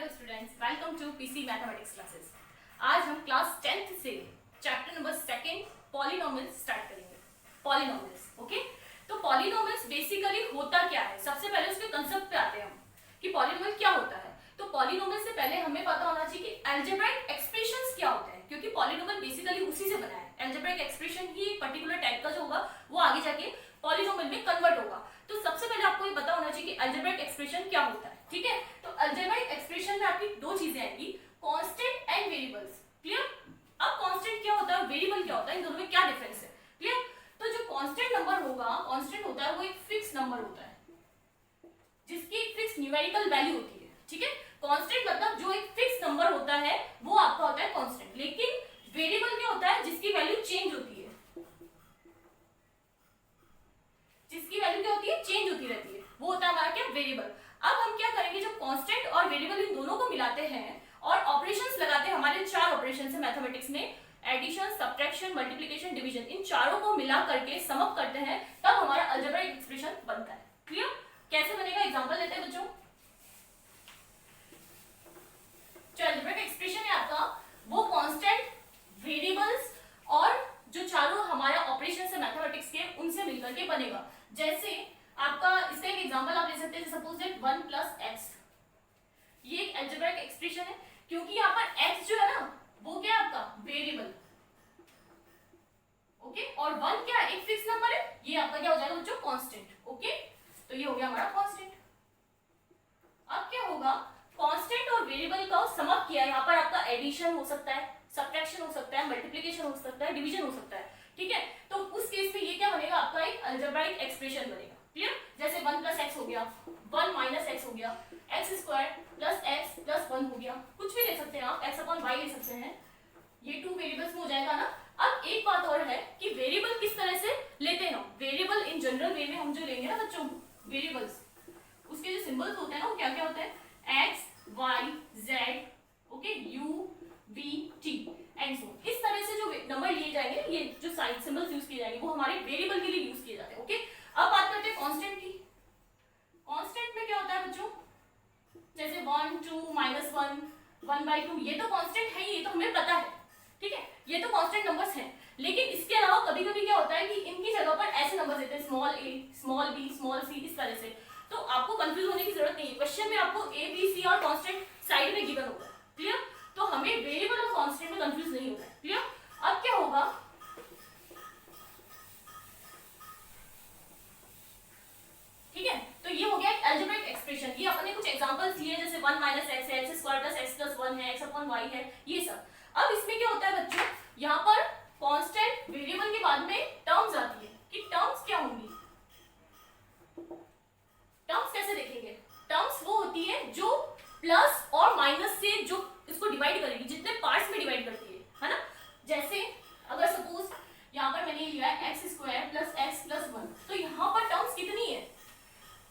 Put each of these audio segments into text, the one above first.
Hello students, welcome to PC mathematics classes. आज हम class 10th से चैप्टर नंबर 2 पॉलिनोमियल्स स्टार्ट करेंगे। Polynomials, okay. तो पॉलिनोमियल्स बेसिकली होता क्या है, सबसे पहले उसके कंसेप्ट पे आते हैं हम कि पॉलिनोमियल क्या होता है। तो पॉलिनोमियल से पहले हमें पता होना चाहिए कि अलजेब्राइक एक्सप्रेशंस क्या होते हैं, क्योंकि पॉलिनोमियल बेसिकली उसी से बना है। अलजेब्राइक एक्सप्रेशन ही एक पर्टिकुलर टाइप का जो होगा वो आगे जाके पॉलिनोमियल में कन्वर्ट होगा। तो सबसे पहले आपको ये पता होना चाहिए कि अलजेब्राइक एक्सप्रेशन क्या होता है, ठीक है। तो अलजेब्राइक एक्सप्रेशन में आपकी दो चीजें आएंगी, कांस्टेंट एंड वेरिएबल्स। क्लियर। अब कांस्टेंट क्या होता है, वेरिएबल क्या होता है, इन दोनों में क्या डिफरेंस है, क्लियर। तो जो कांस्टेंट नंबर होगा, कांस्टेंट होता है वो एक फिक्स नंबर होता है जिसकी एक फिक्स न्यूमेरिकल वैल्यू होती है, ठीक है। कांस्टेंट मतलब जो एक फिक्स नंबर होता है वो आपका होता है कांस्टेंट। लेकिन वेरिएबल क्या होता है, जिसकी वैल्यू चेंज होती है, जिसकी वैल्यू क्या होती है, चेंज होती रहती है, वो होता है हमारा क्या, वेरिएबल। अब हम क्या करेंगे, जब कांस्टेंट और वेरिएबल इन दोनों को मिलाते हैं और ऑपरेशंस लगाते हैं, हमारे 4 ऑपरेशंस है मैथमेटिक्स में, एडिशन, सब्ट्रैक्शन, मल्टीप्लिकेशन, डिवीजन, इन चारों को मिला करके सम अप करते हैं, तब हमारा अलजेब्राइक एक्सप्रेशन बनता है। क्लियर। कैसे बनेगा, एग्जांपल लेते हैं बच्चों। जो अलजेब्राइक एक्सप्रेशन है आपका, वो कांस्टेंट, वेरिएबल्स और जो चारों हमारा ऑपरेशन है मैथमेटिक्स के, उनसे मिलकर के बनेगा। जैसे आपका इसका एक एग्जांपल आप ले सकते हैं, सपोज दैट 1 + x, ये एक अलजेब्राइक एक्सप्रेशन है, क्योंकि यहाँ पर x जो है ना वो क्या है आपका वेरिएबल, ओके, और 1 क्या है, एक फिक्स नंबर है, ये आपका क्या हो जाएगा बच्चों, कांस्टेंट, ओके। तो ये हो गया हमारा कांस्टेंट। अब क्या होगा, कांस्टेंट और वेरिएबल का सम अप किया, यहाँ पर आपका एडिशन हो सकता है, सब्ट्रैक्शन हो सकता है, मल्टीप्लिकेशन हो सकता है, डिवीजन हो सकता है, ठीक है। तो उस केस में ये क्या बनेगा, आपका एक अलजेब्राइक एक्सप्रेशन बनेगा। क्लियर। जैसे 1 + x हो गया, 1 - x हो गया, x² + x + 1 हो गया, कुछ भी ले सकते हैं आप, x/y ले सकते हैं, ये 2 वेरिएबल्स में हो जाएगा ना। अब एक बात और है कि वेरिएबल किस तरह से लेते हैं हम, वेरिएबल इन जनरल वे में हम जो लेंगे ना बच्चों, वेरिएबल्स, उसके जो सिंबल्स होते हैं ना वो क्या क्या होते हैं, x, y, z, okay, u, v, t and so. इस तरह से जो नंबर लिए जाएंगे, ये जो साइन सिंबल्स यूज किए जाएंगे, वो हमारे वेरिएबल के लिए यूज किए जाते हैं, ओके। अब बात करते हैं कांस्टेंट की। कांस्टेंट में क्या होता है बच्चों, जैसे 1, 2, -1, 1/2, ये तो कांस्टेंट है, ये तो हमें पता है, ठीक है, ये तो कांस्टेंट नंबर्स हैं। लेकिन इसके अलावा कभी कभी क्या होता है कि इनकी जगह पर ऐसे नंबर देते हैं, small a, small b, small c, इस तरह से। तो आपको कंफ्यूज होने की जरूरत नहीं है, क्वेश्चन में आपको a, b, c और कांस्टेंट साइड में गिवन होगा, क्लियर। तो हमें वेरिएबल और कांस्टेंट में कंफ्यूज नहीं होना है, क्लियर। अब क्या होगा, ठीक है, तो ये हो गया एक अलजेब्रिक एक्सप्रेशन। ये अपने कुछ एग्जांपल्स लिए, जैसे 1 - x है, x² + x + 1 है, x/y है, ये सब। अब इसमें क्या होता है बच्चों, यहाँ पर कांस्टेंट वेरिएबल के बाद में टर्म्स आती है, कि टर्म्स क्या होंगी, टर्म्स कैसे देखेंगे, टर्म्स वो होती है जो प्लस और माइनस से जो इसको डिवाइड करेगी, जितने पार्ट्स में डिवाइड करती है ना। जैसे अगर सपोज यहाँ पर मैंने लिया है x² + x + 1, तो यहाँ पर टर्म्स कितनी है,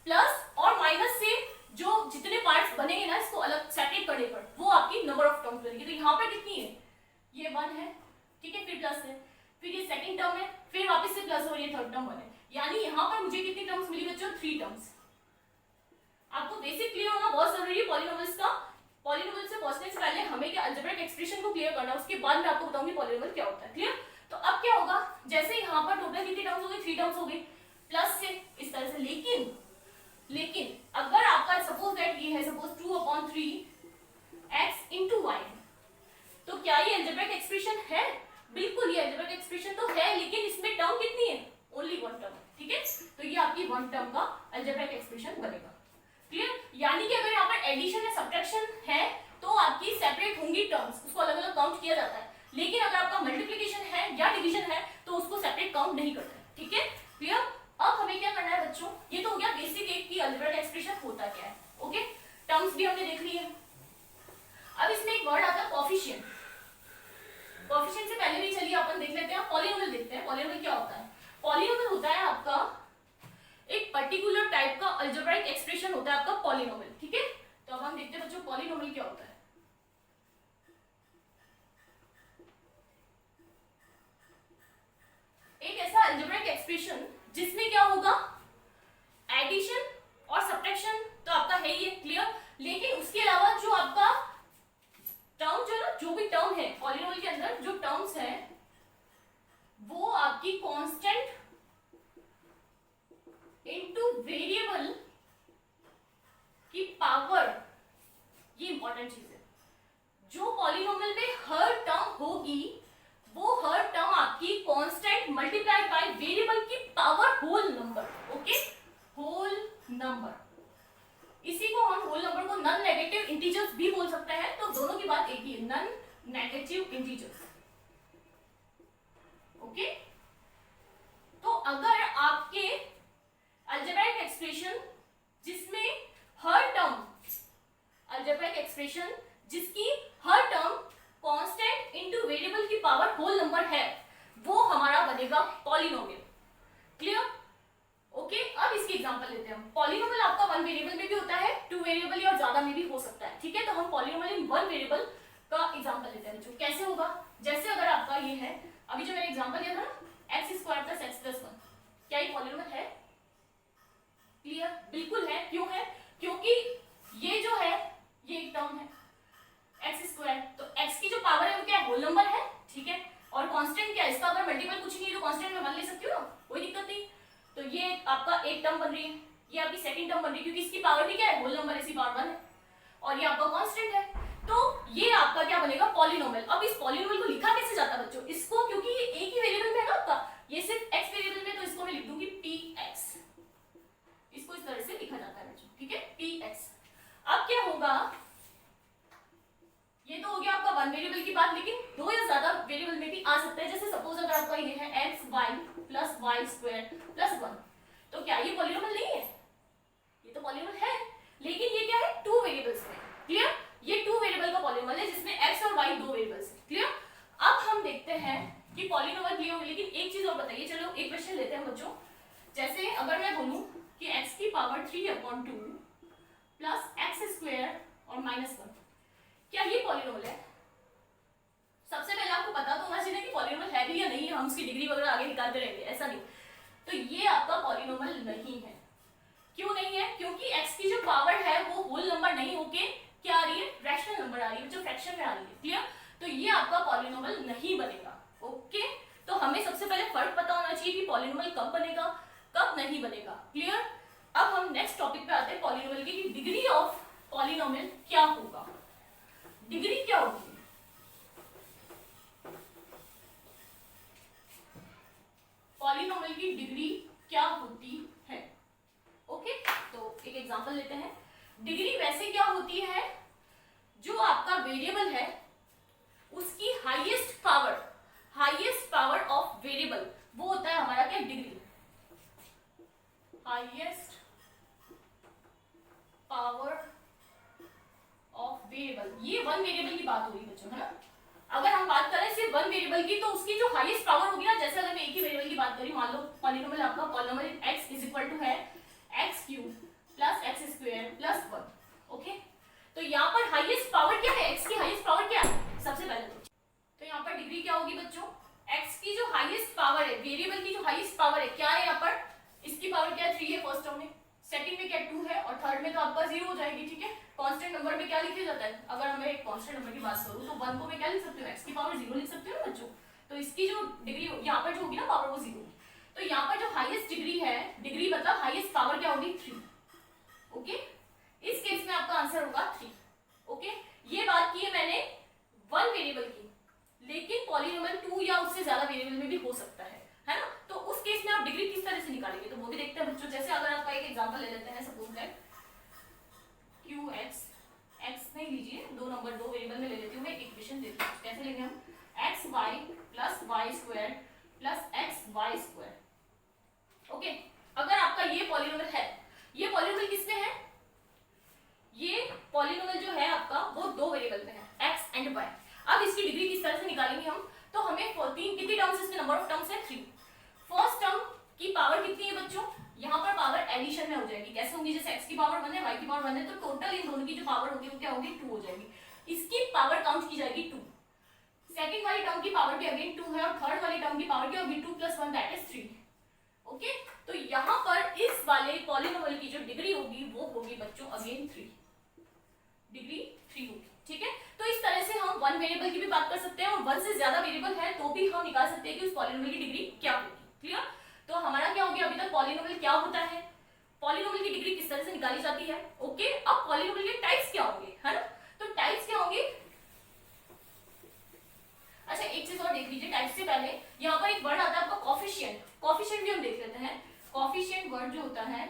प्लस और माइनस से जो जितने पार्ट्स बनेंगे ना, इसको अलग सेपरेट करने पर वो आपकी नंबर ऑफ टर्म्स बनेगी। तो यहाँ पर कितनी है, ये 1 है, ठीक है, फिर प्लस है, फिर ये सेकंड टर्म है, फिर वापस से प्लस और ये थर्ड टर्म 1 है, यानी यहाँ पर मुझे कितनी टर्म्स मिली बच्चों, 3 टर्म्स। आपको बेसिक क्लियर होना बहुत जरूरी है पॉलिनोमियल्स का। पॉलिनोमियल से पहुंचने से पहले हमें क्या अलजेब्रिक एक्सप्रेशन को क्लियर करना है, उसके बाद मैं आपको बताऊंगी पॉलिनोमियल क्या होता है, क्लियर। तो अब क्या होगा, जैसे यहाँ पर टोटल कितनी टर्म्स हो गई, 3 टर्म्स हो गई, प्लस से इस तरह से। लेकिन अगर आपका सपोज दैट ये है, सपोज 2/3 x * y, तो क्या ये अलजेब्रिक एक्सप्रेशन है, बिल्कुल ये अलजेब्रिक एक्सप्रेशन तो है, लेकिन इसमें टर्म कितनी है, ओनली 1 टर्म, ठीक है। तो ये आपकी 1 टर्म का अलजेब्रिक एक्सप्रेशन बनेगा, क्लियर। यानी कि अगर यहाँ पर एडिशन या सब्ट्रैक्शन है तो आपकी सेपरेट होंगी टर्म्स, उसको अलग अलग काउंट किया जाता है। लेकिन अगर आपका मल्टीप्लिकेशन है या डिवीजन है तो उसको सेपरेट काउंट नहीं करते, ठीक है, क्लियर। अब हमें क्या करना है बच्चों, ये तो हो गया बेसिक एक की अलजेब्रिक एक्सप्रेशन होता क्या है, ओके, टर्म्स भी हमने देख ली है। अब इसमें एक वर्ड आता है कोएफिशिएंट। कोएफिशिएंट से पहले भी चलिए अपन देख लेते हैं, पॉलिनोमियल देखते हैं। पॉलिनोमियल क्या होता है, पॉलिनोमियल होता है आपका एक पर्टिकुलर टाइप का अलजेब्रिक एक्सप्रेशन होता है आपका पॉलिनोमियल, ठीक है। तो अब हम देखते हैं बच्चों पॉलिनोमियल क्या होता है। एक ऐसा अलजेब्रिक एक्सप्रेशन जिसमें क्या होगा, एडिशन और सब्ट्रैक्शन तो आपका है ही है, क्लियर, लेकिन उसके अलावा जो आपका है पॉलिनोमियल के अंदर जो टर्म्स है वो आपकी कांस्टेंट इनटू वेरिएबल की पावर, ये इंपॉर्टेंट चीज है। जो पॉलिनोमियल में हर टर्म होगी वो हर टर्म आपकी कांस्टेंट मल्टीप्लाइड बाय वेरिएबल की power whole number. Okay, whole number. इसी को हम होल नंबर को नॉन नेगेटिव इंटीजर्स भी बोल सकते हैं, तो दोनों की बात एक ही है, नॉन नेगेटिव इंटीजर्स। ओके, तो अगर आपके अलजेब्राइक एक्सप्रेशन जिसमें हर टर्म, अलजेब्राइक एक्सप्रेशन जिसकी हर टर्म कांस्टेंट इनटू वेरिएबल की पावर होल नंबर है, वो हमारा बनेगा पॉलिनोमियल। क्लियर? ओके, अब इसकी एग्जांपल लेते हैं हम। पॉलिनोमियल आपका वन वेरिएबल में भी होता है, टू वेरिएबल या ज्यादा में भी हो सकता है। ठीक है, तो हम पॉलिनोमियल इन वन वेरिएबल का एग्जांपल लेते हैं बच्चों। कैसे होगा? जैसे अगर आपका ये है, अभी जो मैंने एग्जांपल दिया था ना, x square plus x plus 1, क्या ये पॉलिनोमियल है? क्लियर? बिल्कुल है। क्यों है? क्योंकि ये जो है ये एक टर्म है एक्स स्क्वायर, तो x की जो पावर है वो क्या है? होल नंबर है। ठीक है, और कांस्टेंट क्या है इसका? अगर मल्टीपल कुछ नहीं है तो कांस्टेंट में वन ले सकती हो ना, कोई दिक्कत नहीं। तो ये आपका एक टर्म बन रही है, ये आपकी सेकंड टर्म बन रही है, क्योंकि इसकी पावर भी क्या है? होल नंबर, इसकी पावर 1 है, और ये आपका कांस्टेंट है। तो ये आपका क्या बनेगा? पॉलिनोमियल। अब इस पॉलिनोमियल को लिखा कैसे जाता है बच्चों? इसको, क्योंकि ये एक ही वेरिएबल में है ना आपका, ये सिर्फ x वेरिएबल में, तो इसको मैं लिख दूंगी px। इसको इस तरह से लिखा जाता है बच्चों। ठीक है, px। अब क्या होगा? ये तो हो गया आपका वन वेरिएबल की बात, लेकिन दो या ज्यादा वेरिएबल में भी आ सकता है। जैसे सपोज अगर आपका ये है x y plus y square plus 1, तो क्या ये पॉलिनोमियल नहीं है? ये तो पॉलिनोमियल है, लेकिन ये क्या है? टू वेरिएबल्स में। क्लियर? ये टू वेरिएबल का पॉलिनोमियल है जिसमें एक्स और वाई दो वेरिएबल्स है। क्लियर? अब हम देखते हैं कि पॉलिनोमियल क्लियर हो, लेकिन एक चीज और बताइए। चलो एक क्वेश्चन लेते हैं बच्चों। जैसे अगर मैं बोलूं कि x की पावर 3/2 प्लस एक्स स्क्वायर और -1, क्या ये पॉलिनोमियल है? सबसे पहले आपको पता तो होना चाहिए कि पॉलिनोमियल है भी या नहीं है, हम उसकी डिग्री वगैरह आगे निकालते रहेंगे, ऐसा नहीं। तो ये आपका पॉलिनोमियल नहीं है। क्यों नहीं है? क्योंकि x की जो पावर है वो होल नंबर नहीं होके क्या आ रही है? रैशनल नंबर आ रही है, जो फ्रैक्शन में आ रही है। क्लियर? तो ये आपका पॉलिनोमियल नहीं बनेगा। ओके, तो हमें सबसे पहले फर्क पता होना चाहिए कि पॉलिनोमियल कब बनेगा, कब नहीं बनेगा। क्लियर? अब हम नेक्स्ट टॉपिक पे आते हैं पॉलिनोमियल की, डिग्री ऑफ पॉलिनोमियल क्या होगा, डिग्री क्या होगी। पॉलिनोमियल की डिग्री क्या होती है? ओके, तो एक एग्जांपल लेते हैं। डिग्री वैसे क्या होती है? जो आपका वेरिएबल है उसकी हाईएस्ट पावर ऑफ वेरिएबल, वो होता है हमारा क्या? Degree. Highest power of variable, ये वन वेरिएबल की बात हो रही है बच्चों, है ना। अगर हम बात करें सिर्फ वन वेरिएबल की, तो उसकी जो हाईएस्ट पावर होगी ना, जैसे अगर मैं एक ही वेरिएबल की बात करी, मान लो पॉलिनोमियल आपका polynomial x is equal to है x³ plus x square plus 1। Okay, तो यहाँ पर हाईएस्ट पावर क्या है? x की हाईएस्ट पावर क्या है सबसे पहले तो यहाँ पर डिग्री क्या होगी बच्चों? x की जो हाईएस्ट पावर है, वेरिएबल की जो हाईएस्ट पावर है, क्या है यहाँ पर? इसकी पावर क्या है? 3 है फर्स्ट टर्म में, सेकंड में क्या 2 है, और थर्ड में तो आपका 0 हो जाएगी। ठीक है, कांस्टेंट नंबर में क्या लिखा जाता है? अगर मैं एक कांस्टेंट नंबर की बात करूं तो 1 को मैं क्या लिख सकती हूँ? x की पावर 0 लिख सकती हूँ ना बच्चों। तो इसकी जो डिग्री यहाँ पर जो होगी ना पावर, वो 0। तो यहाँ पर जो हाईएस्ट डिग्री है, डिग्री मतलब हाईएस्ट पावर क्या होगी? 3। ओके, इस केस में आपका आंसर होगा 3। ओके, ये बात की है मैंने वन वेरिएबल की, लेकिन पॉलिनोमियल 2 या उससे ज्यादा वेरिएबल में भी हो सकता है ना। तो उस केस में आप डिग्री किस तरह से निकालेंगे, तो वो भी देखते हैं बच्चों। जैसे अगर आपका एक एग्जांपल ले लेते हैं, सपोज दैट qx, x नहीं लीजिए, दो वेरिएबल में ले लेती हूँ मैं, इक्वेशन देती हूँ। कैसे लेंगे हम? xy plus y square plus xy square. Okay, अगर आपका ये पॉलिनोमियल है, ये पॉलिनोमियल किसमें है? ये पॉलिनोमियल जो है आपका वो दो वेरिएबल में है, x एंड y। अब इसकी डिग्री किस तरह से निकालेंगे हम? तो हमें 14 कितनी टर्म्स, इसमें नंबर ऑफ टर्म्स है 3। फर्स्ट टर्म की पावर कितनी है बच्चों? यहाँ पर पावर एडिशन में हो जाएगी। कैसे होगी? जैसे x की पावर 1 है, y की पावर 1 है, तो टोटल इन दोनों की जो पावर होगी वो क्या होगी? 2 हो जाएगी। इसकी पावर काउंट की जाएगी 2। सेकंड वाली टर्म की पावर भी अगेन 2 है, और थर्ड वाली टर्म की पावर क्या होगी? 2 + 1 दैट इज 3। ओके, तो यहाँ पर इस वाले पॉलिनोमियल की जो डिग्री होगी वो होगी बच्चों अगेन 3, डिग्री 3 होगी। ठीक है, तो इस तरह से हम वन वेरिएबल की भी बात कर सकते हैं और 1 से ज्यादा वेरिएबल है तो भी हम निकाल सकते हैं कि उस पॉलिनोमियल की डिग्री क्या होगी। क्लियर? तो हमारा क्या हो गया अभी तक, पॉलिनोमियल क्या होता है, पॉलिनोमियल की डिग्री किस तरह से निकाली जाती है। ओके, अब पॉलिनोमियल के टाइप्स क्या होंगे, है ना। तो टाइप्स क्या होंगे, अच्छा एक चीज और देख लीजिए टाइप्स से पहले, यहाँ पर एक वर्ड आता है आपका कॉफिशिएंट। कॉफिशिएंट भी हम देख लेते हैं। कॉफिशिएंट वर्ड जो होता है,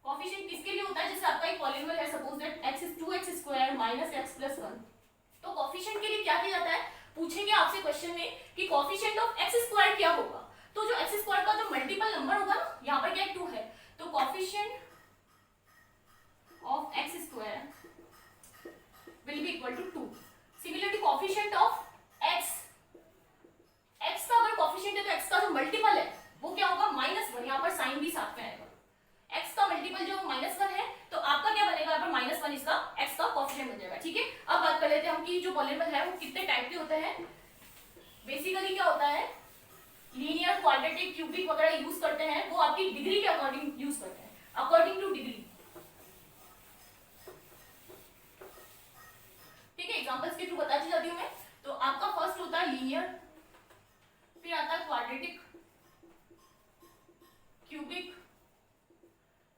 कॉफिशिएंट किसके लिए होता है, जैसे आपका एक पॉलिनोमियल है, suppose that x is 2x² minus x plus 1। तो कॉफिशिएंट के लिए क्या किया जाता है, पूछेंगे आपसे क्वेश्चन में कि कॉफिशिएंट ऑफ x² क्या होगा। तो जो x² का जो मल्टीपल नंबर होगा ना, यहाँ पर क्या 2 है, तो coefficient of x² will be equal to 2। Similarly coefficient of x का अगर कॉफिशिएंट है तो x का जो मल्टीपल है वो क्या होगा, -1। यहाँ पर साइन भी साथ में आएगा, x का मल्टीपल जो -1 है तो आपका क्या बनेगा, यहाँ पर -1 इसका x का कॉफिशिएंट बन जाएगा। ठीक है, अब बात कर लेते हैं हम कि जो पॉलिनोमियल है वो कितने टाइप के होते हैं। बेसिकली क्या होता है, लीनियर, क्वाड्रेटिक, क्यूबिक वगैरह यूज करते हैं, वो आपकी डिग्री के अकॉर्डिंग यूज करते हैं, अकॉर्डिंग टू डिग्री। ठीक है, एग्जांपल्स के थ्रू बताती जाती हूं मैं। तो आपका फर्स्ट होता है लीनियर, फिर आता है क्वाड्रेटिक, क्यूबिक,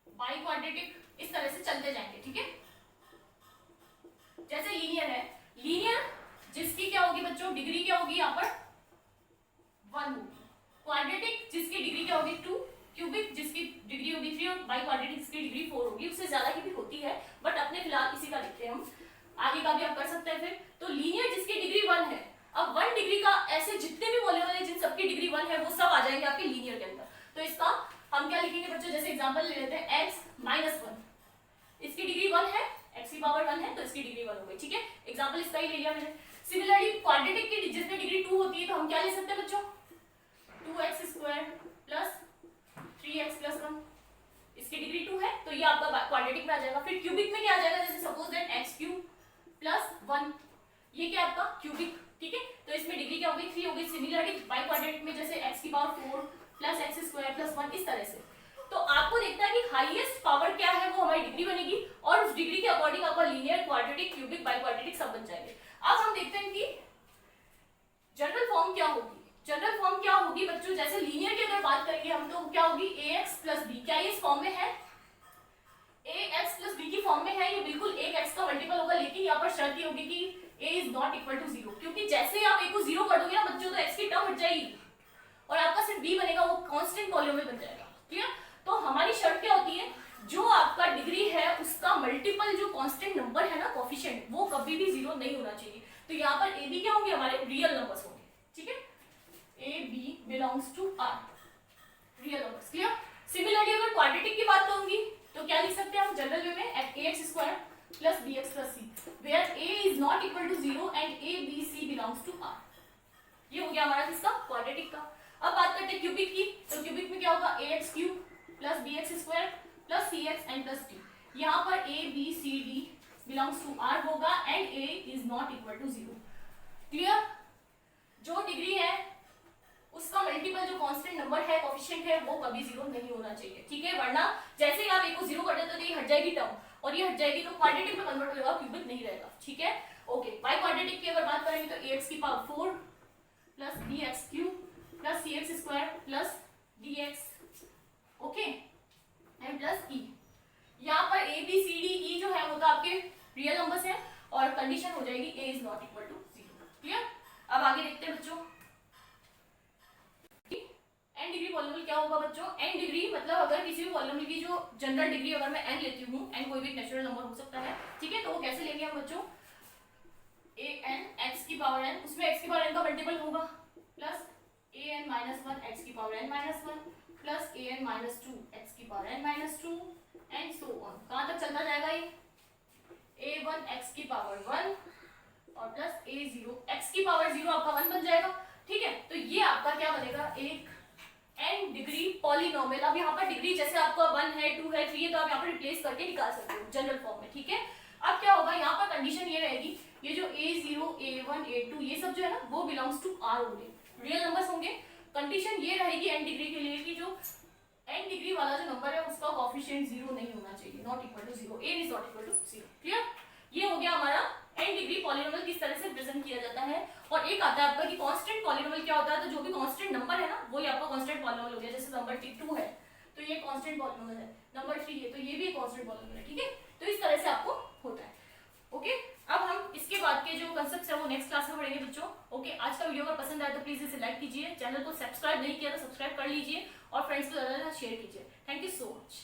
बाई क्वाड्रेटिक, इस तरह से चलते जाएंगे। ठीक है, जैसे लीनियर है, लीनियर जिसकी क्या होगी बच्चों, डिग्री क्या होगी यहाँ पर 1 होगी। क्वाड्रेटिक जिसकी डिग्री क्या होगी 2, क्यूबिक जिसकी डिग्री होगी 3 और बाई क्वाड्रेटिक जिसकी डिग्री 4 होगी। उससे ज्यादा की भी होती है बट अपने फिलहाल इसी का लिखते हैं हम, आगे का भी आप कर सकते हैं। फिर तो लीनियर जिसकी डिग्री 1 है, अब 1 डिग्री का ऐसे जितने भी पॉलिनोमियल है जिन सबकी डिग्री 1 है वो सब आ जाएंगे आपके लीनियर के अंदर। तो इसका हम क्या लिखेंगे बच्चों, जैसे एग्जांपल ले लेते हैं x - 1, इसकी डिग्री 1 है, x की पावर 1 है तो इसकी डिग्री 1 हो गई। ठीक है, एग्जांपल इसका ही ले लिया मैंने। सिमिलरली क्वाड्रेटिक की जिसमें डिग्री 2 होती है तो हम क्या ले सकते हैं बच्चों, 2x² प्लस 3x प्लस 1, इसकी डिग्री 2 है तो ये आपका क्वाड्रेटिक में आ जाएगा। फिर क्यूबिक में क्या आ जाएगा, जैसे सपोज दैट x³ प्लस 1, ये क्या आपका क्यूबिक। ठीक है, तो इसमें डिग्री क्या होगी 3 होगी। सिमिलरली बाई क्वाड्रेटिक में जैसे x की पावर 4 प्लस x² प्लस 1, इस तरह से। तो आपको देखना है कि हाईएस्ट पावर क्या है वो हमारी डिग्री बनेगी और उस डिग्री के अकॉर्डिंग आपका linear, quadratic, cubic, by quadratic सब बन जाएंगे। अब हम देखते हैं कि जनरल फॉर्म क्या होगी। जनरल फॉर्म क्या होगी बच्चों, जैसे लीनियर की अगर बात करेंगे हम तो क्या होगी ax प्लस b, क्या ये इस फॉर्म में है, ax प्लस b की फॉर्म में है, ये बिल्कुल एक x का मल्टीपल होगा। लेकिन यहाँ पर शर्त ये होगी कि a is not equal to 0, क्योंकि जैसे ही आप a को 0 कर दोगे ना बच्चों तो x की टर्म हट जाएगी और आपका सिर्फ b बनेगा, वो कांस्टेंट पॉलिनोमियल बन जाएगा। क्लियर? तो हमारी शर्त क्या होती है, जो आपका डिग्री है उसका मल्टीपल जो कांस्टेंट नंबर है ना कोफिशिएंट, वो कभी भी 0 नहीं होना चाहिए। तो यहाँ पर a b क्या होंगे, हमारे रियल नंबर्स होंगे। ठीक है, a b belongs to r, real numbers. Clear? Similarly अगर क्वाड्रेटिक की बात करूंगी तो क्या लिख सकते हैं हम जनरल वे में, ax² plus bx plus c, where a is not equal to 0 and a b c belongs to r। ये हो गया हमारा किसका, क्वाड्रेटिक का। अब बात करते हैं क्यूबिक की, तो क्यूबिक में क्या होगा ax³ plus bx² plus cx and plus d। यहाँ पर a b c d belongs to r होगा and a is not equal to 0। Clear? जो डिग्री है उसका मल्टीपल जो कांस्टेंट नंबर है, कोफिशिएंट है, वो कभी 0 नहीं होना चाहिए। ठीक है, वरना जैसे ही आप a को 0 कर देते हो तो ये हट जाएगी टर्म और ये हट जाएगी तो क्वाड्रेटिक में कन्वर्ट हो जाएगा, क्यूबिक नहीं रहेगा। ठीक है, ओके। बाई क्वाड्रेटिक की अगर बात करेंगे तो ax की power 4 plus bx³ plus cx² plus dx, okay, and plus e। यहाँ पर a b c d e जो है वो तो आपके रियल नंबर्स हैं और कंडीशन हो जाएगी a is not equal to 0। Clear? अब आगे देखते हैं बच्चों, n डिग्री पॉलिनोमियल क्या होगा बच्चों। n डिग्री मतलब अगर किसी भी पॉलिनोमियल की जो जनरल डिग्री अगर मैं n लेती हूँ, n कोई भी नेचुरल नंबर हो सकता है, ठीक है, तो वो कैसे लेंगे हम बच्चों, an x की पावर n, उसमें x की पावर n का मल्टीपल होगा प्लस an - 1 x की power n - 1 plus an - 2 x की power n - 2 and so on. कहाँ तक चलता जाएगा ये, a1 x की पावर 1 और प्लस a0 x की पावर 0 आपका 1 बन जाएगा। ठीक है, तो ये आपका क्या बनेगा, एक n डिग्री पॉलिनोमियल। अब यहाँ पर डिग्री जैसे आपका 1 है, 2 है, 3 है, तो आप यहाँ पर रिप्लेस करके निकाल सकते हो जनरल फॉर्म में। ठीक है, अब क्या होगा, यहाँ पर कंडीशन ये रहेगी, ये जो a0 a1 a2 ये सब जो है ना वो बिलोंग्स टू r होंगे, रियल नंबर्स होंगे। कंडीशन ये रहेगी n डिग्री के लिए कि जो n डिग्री वाला जो नंबर है उसका कोफिशिएंट 0 नहीं होना चाहिए, not equal to 0, a is not equal to 0। Clear? ये हो गया हमारा n सेकेंड डिग्री पॉलिनोमियल किस तरह से रिप्रेजेंट किया जाता है, और एक आता है आपका कि कांस्टेंट पॉलिनोमियल क्या होता है, तो जो भी कांस्टेंट नंबर है ना वही आपका कांस्टेंट पॉलिनोमियल हो गया। जैसे नंबर 2 है तो ये कांस्टेंट पॉलिनोमियल है, नंबर 3 है तो ये भी कांस्टेंट पॉलिनोमियल है, ठीक है। तो इस तरह से आपको होता है। ओके, अब हम इसके बाद के जो कंसेप्ट्स है वो नेक्स्ट क्लास में पढ़ेंगे बच्चों। ओके, आज का वीडियो अगर पसंद आया तो प्लीज इसे लाइक कीजिए, चैनल को सब्सक्राइब नहीं किया तो सब्सक्राइब कर लीजिए और फ्रेंड्स को ज़्यादा से ज़्यादा शेयर कीजिए। Thank you so much.